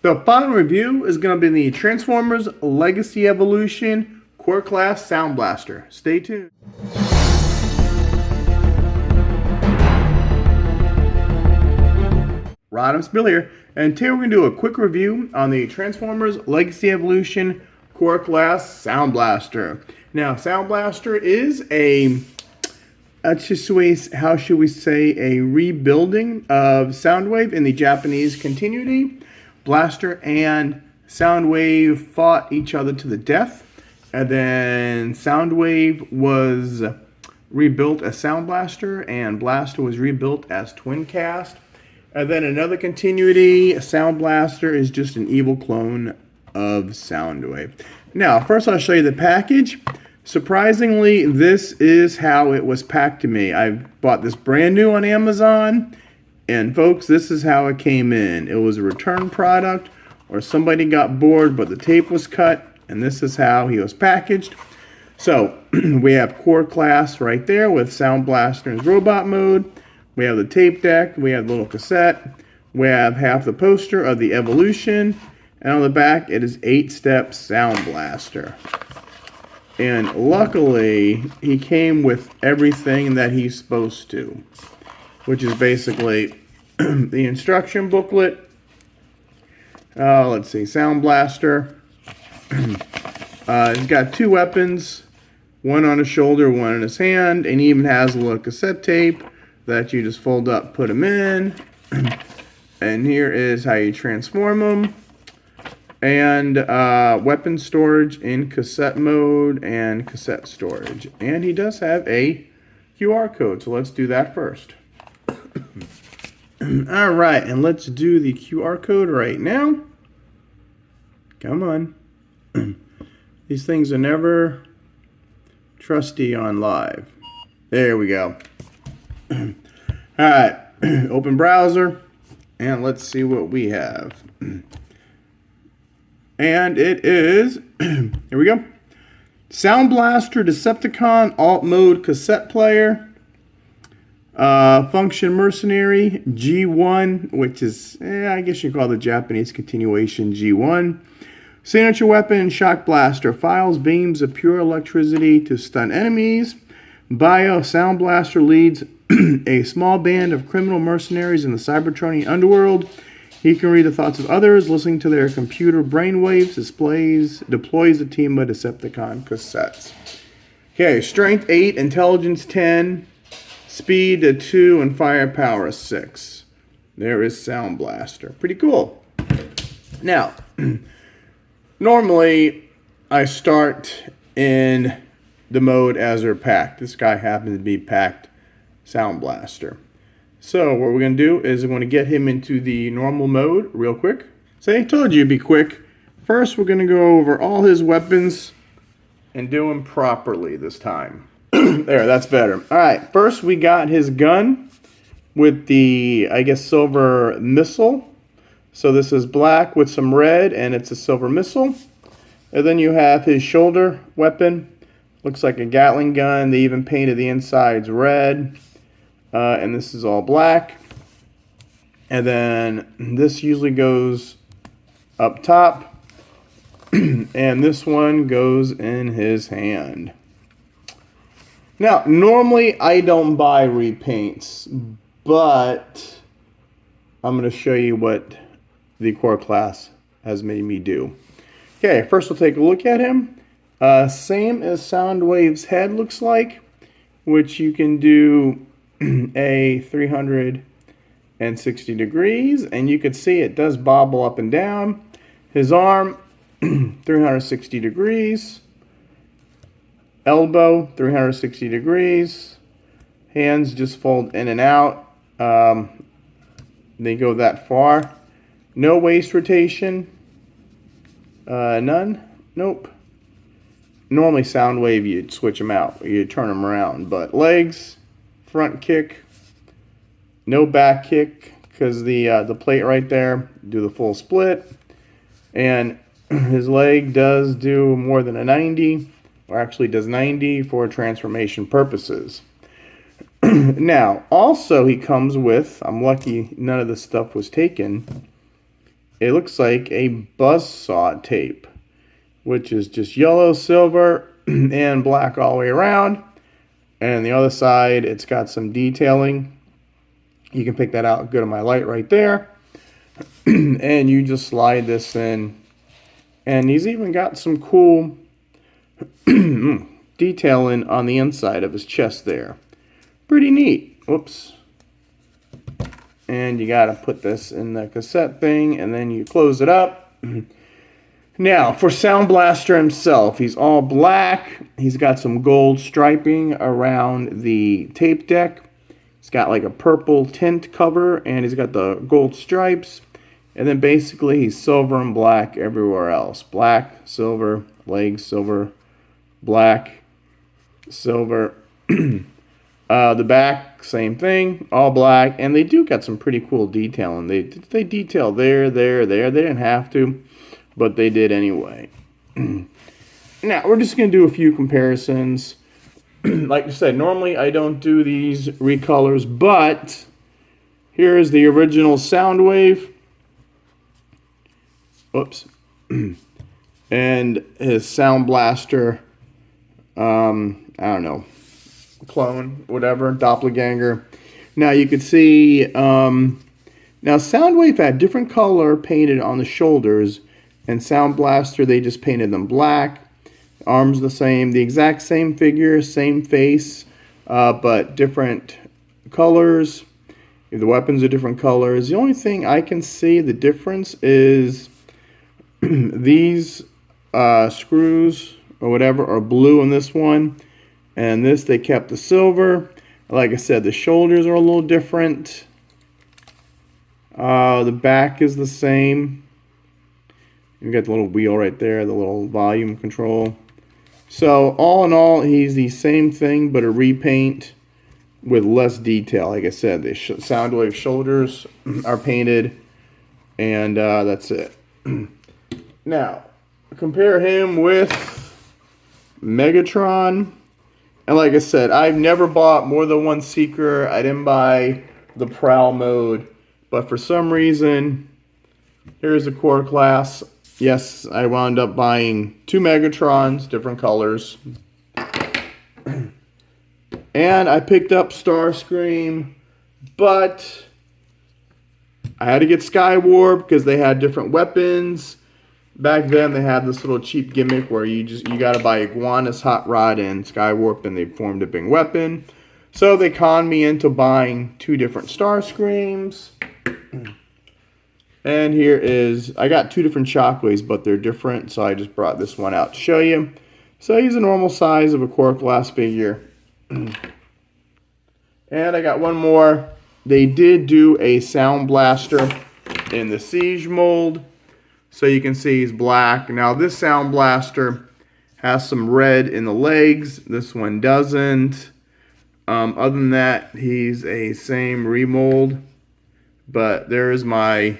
The final review is going to be the Transformers Legacy Evolution Core Class Sound Blaster. Stay tuned. Rodimusbill here, and today we're going to do a quick review on the Transformers Legacy Evolution Core Class Sound Blaster. Now, Sound Blaster is a, how should we say, a rebuilding of Soundwave in the Japanese continuity. Blaster and Soundwave fought each other to the death, and then Soundwave was rebuilt as Sound Blaster, and Blaster was rebuilt as Twin Cast. And then another continuity, Sound Blaster is just an evil clone of Soundwave. Now, first I'll show you the package. Surprisingly, this is how it was packed to me. I bought this brand new on Amazon, and folks, this is how it came in. It was a return product, or somebody got bored but the tape was cut, and this is how he was packaged. So, we have Core Class right there with Sound Blaster in robot mode. We have the tape deck, we have the little cassette, we have half the poster of the Evolution, and on the back it is 8-step Sound Blaster. And luckily, he came with everything that he's supposed to, which is basically the instruction booklet. Let's see, Sound Blaster. He's got 2 weapons, one on his shoulder, one in his hand, and he even has a little cassette tape that you just fold up, put them in. And here is how you transform them. And weapon storage in cassette mode and cassette storage. And he does have a QR code, so let's do that first. Alright, and let's do the QR code right now. Come on. These things are never trusty on live. There we go. Alright, open browser, and let's see what we have. And it is, here we go, Sound Blaster Decepticon Alt Mode Cassette Player, Function Mercenary G1, which is, I guess you call the Japanese continuation G1. Signature Weapon Shock Blaster, fires beams of pure electricity to stun enemies. Bio Sound Blaster leads a small band of criminal mercenaries in the Cybertronian underworld. He can read the thoughts of others, listening to their computer brainwaves, deploys a team of Decepticon cassettes. Okay, Strength 8, Intelligence 10, Speed 2, and Firepower 6. There is Sound Blaster. Pretty cool. Now, normally I start in the mode as they're packed. This guy happens to be packed Sound Blaster. So what we're going to do is we're going to get him into the normal mode real quick. So I told you it'd be quick. First we're going to go over all his weapons and do them properly this time. There, that's better. Alright, first we got his gun with the, I guess, silver missile. So this is black with some red, and it's a silver missile. And then you have his shoulder weapon. Looks like a Gatling gun. They even painted the insides red. And this is all black. And then this usually goes up top. And this one goes in his hand. Now, normally I don't buy repaints, but I'm going to show you what the Core Class has made me do. Okay, first we'll take a look at him. Same as Soundwave's head looks like, which you can do a 360 degrees, and you can see it does bobble up and down. His arm, 360 degrees. Elbow, 360 degrees. Hands just fold in and out. They go that far. No waist rotation. None? Nope. Normally Soundwave, you'd switch them out. You'd turn them around. But legs, front kick, no back kick, because the plate right there do the full split. And his leg does do more than a 90, or actually does 90 for transformation purposes. Now, also he comes with, I'm lucky none of this stuff was taken, it looks like a buzzsaw tape, which is just yellow, silver, and black all the way around. And the other side, it's got some detailing. You can pick that out good on my light right there. And you just slide this in. And he's even got some cool detailing on the inside of his chest there. Pretty neat. Whoops. And you got to put this in the cassette thing, and then you close it up. Now, for Sound Blaster himself, he's all black. He's got some gold striping around the tape deck. He's got like a purple tint cover, and he's got the gold stripes. And then basically he's silver and black everywhere else. Black, silver, legs, silver, black, silver. The back, same thing, all black. And they do got some pretty cool detailing. They detail there. They didn't have to, but they did anyway. Now, we're just going to do a few comparisons. Like I said, normally I don't do these recolors, but here is the original Soundwave. Oops. And his Sound Blaster, I don't know, clone, whatever, doppelganger. Now you can see, now Soundwave had different color painted on the shoulders, and Sound Blaster, they just painted them black. Arms the same, the exact same figure, same face, but different colors. The weapons are different colors. The only thing I can see the difference is these screws or whatever are blue on this one, and this they kept the silver. Like I said, the shoulders are a little different. The back is the same. You got the little wheel right there, the little volume control. So all in all, he's the same thing but a repaint with less detail. Like I said, the Soundwave shoulders are painted, and that's it. Now, compare him with Megatron. And like I said, I've never bought more than one Seeker. I didn't buy the Prowl mode. But for some reason, here's the core class. Yes, I wound up buying 2 Megatrons, different colors. And I picked up Starscream, but I had to get Skywarp because they had different weapons. Back then, they had this little cheap gimmick where you got to buy Iguana's Hot Rod and Skywarp, and they formed a big weapon. So they conned me into buying 2 different Starscreams. And here is, I got 2 different Shockwaves, but they're different, so I just brought this one out to show you. So he's a normal size of a core glass figure. And I got one more. They did do a Sound Blaster in the Siege mold. So you can see he's black. Now this Sound Blaster has some red in the legs. This one doesn't. Other than that, he's a same remold. But there's my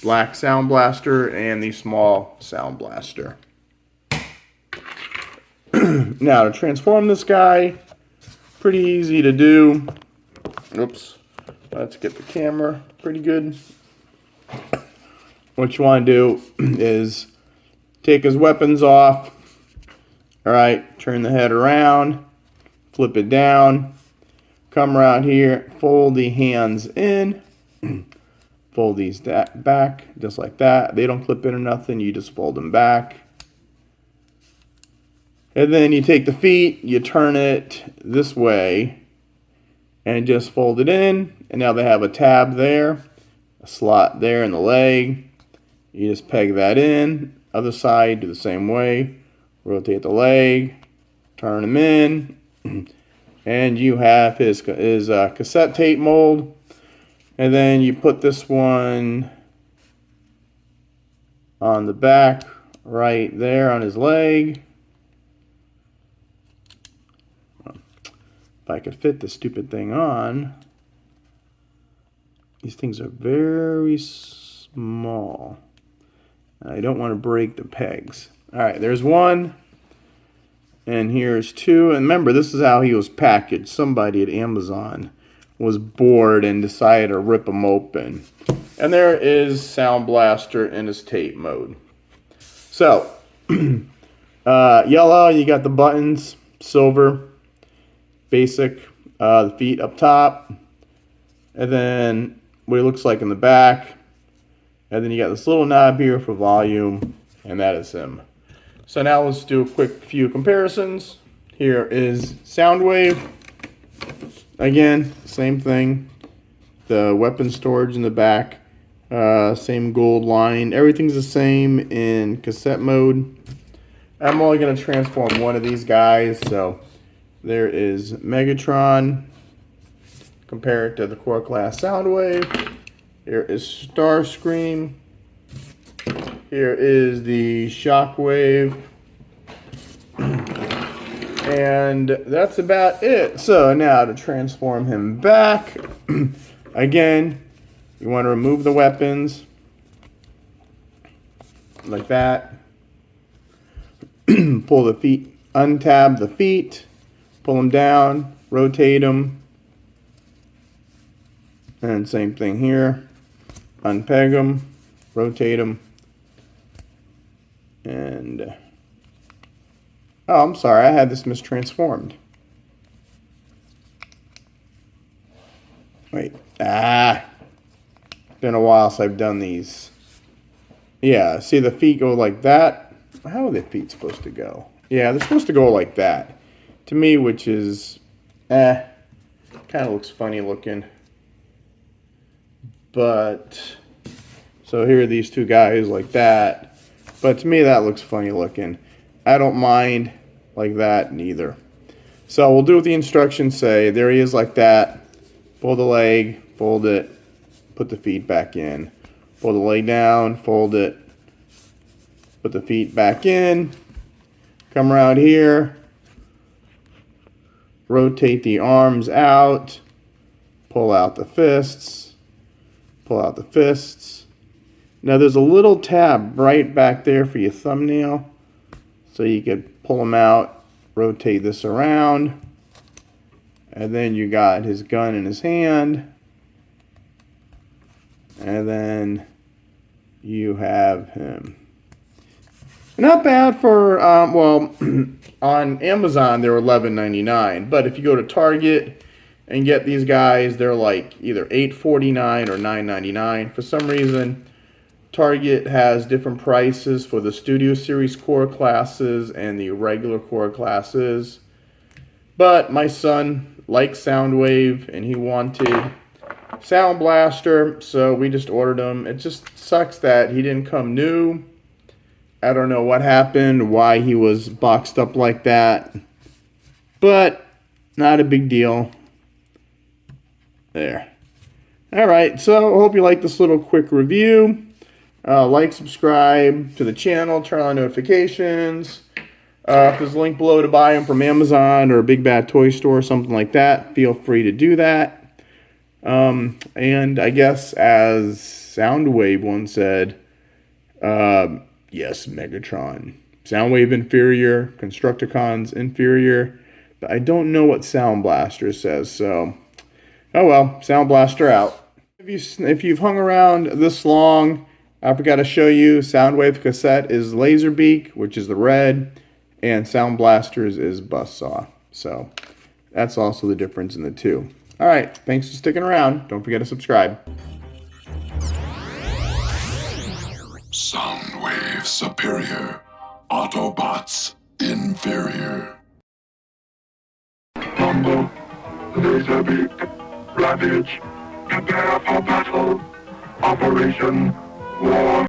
black Sound Blaster and the small Sound Blaster. Now to transform this guy, pretty easy to do. Oops. Let's get the camera pretty good. What you want to do is take his weapons off. Alright, turn the head around, flip it down, come around here, fold the hands in, fold these back just like that. They don't clip in or nothing, you just fold them back. And then you take the feet, you turn it this way, and just fold it in. And now they have a tab there, a slot there in the leg. You just peg that in. Other side, do the same way. Rotate the leg, turn them in, and you have his cassette tape mold. And then you put this one on the back right there on his leg. If I could fit this stupid thing on. These things are very small. I don't want to break the pegs. Alright, there's one. And here's 2. And remember, this is how he was packaged. Somebody at Amazon was bored and decided to rip them open. And there is Sound Blaster in his tape mode. So, yellow, you got the buttons, silver, basic, the feet up top, and then what it looks like in the back. And then you got this little knob here for volume, and that is him. So now let's do a quick few comparisons. Here is Soundwave. Again, same thing. The weapon storage in the back, same gold line. Everything's the same in cassette mode. I'm only going to transform one of these guys. So there is Megatron. Compare it to the core class Soundwave. Here is Starscream. Here is the Shockwave. And that's about it. So now to transform him back. Again, you want to remove the weapons. Like that. Pull the feet, untab the feet. Pull them down, rotate them. And same thing here. Unpeg them, rotate them, and oh, I'm sorry, I had this mistransformed. Wait, been a while since I've done these. Yeah, see the feet go like that. How are the feet supposed to go? Yeah, they're supposed to go like that. To me, which is, kind of looks funny looking. But, so here are these two guys like that. But to me, that looks funny looking. I don't mind like that neither. So we'll do what the instructions say. There he is like that. Pull the leg, fold it, put the feet back in. Pull the leg down, fold it, put the feet back in. Come around here. Rotate the arms out. Pull out the fists. Pull out the fists. Now there's a little tab right back there for your thumbnail. So you could pull them out, rotate this around. And then you got his gun in his hand. And then you have him. Not bad for, well, on Amazon they're $11.99. But if you go to Target and get these guys, they're like either $8.49 or $9.99. For some reason, Target has different prices for the Studio Series core classes and the regular core classes. But my son likes Soundwave and he wanted Sound Blaster, so we just ordered them. It just sucks that he didn't come new. I don't know what happened, why he was boxed up like that. But not a big deal. There. Alright, so I hope you like this little quick review. Like, subscribe to the channel, turn on notifications. If there's a link below to buy them from Amazon or a Big Bad Toy Store or something like that, feel free to do that. And I guess as Soundwave once said, yes, Megatron. Soundwave inferior, Constructicons inferior. But I don't know what Sound Blaster says, so... Oh well, Sound Blaster out. If you've hung around this long, I forgot to show you, Soundwave cassette is Laserbeak, which is the red, and Sound Blaster's is Buzzsaw. So that's also the difference in the two. Alright, thanks for sticking around. Don't forget to subscribe. Soundwave superior, Autobots inferior. Rumble, Laserbeak, Ravage, prepare for battle. Operation War.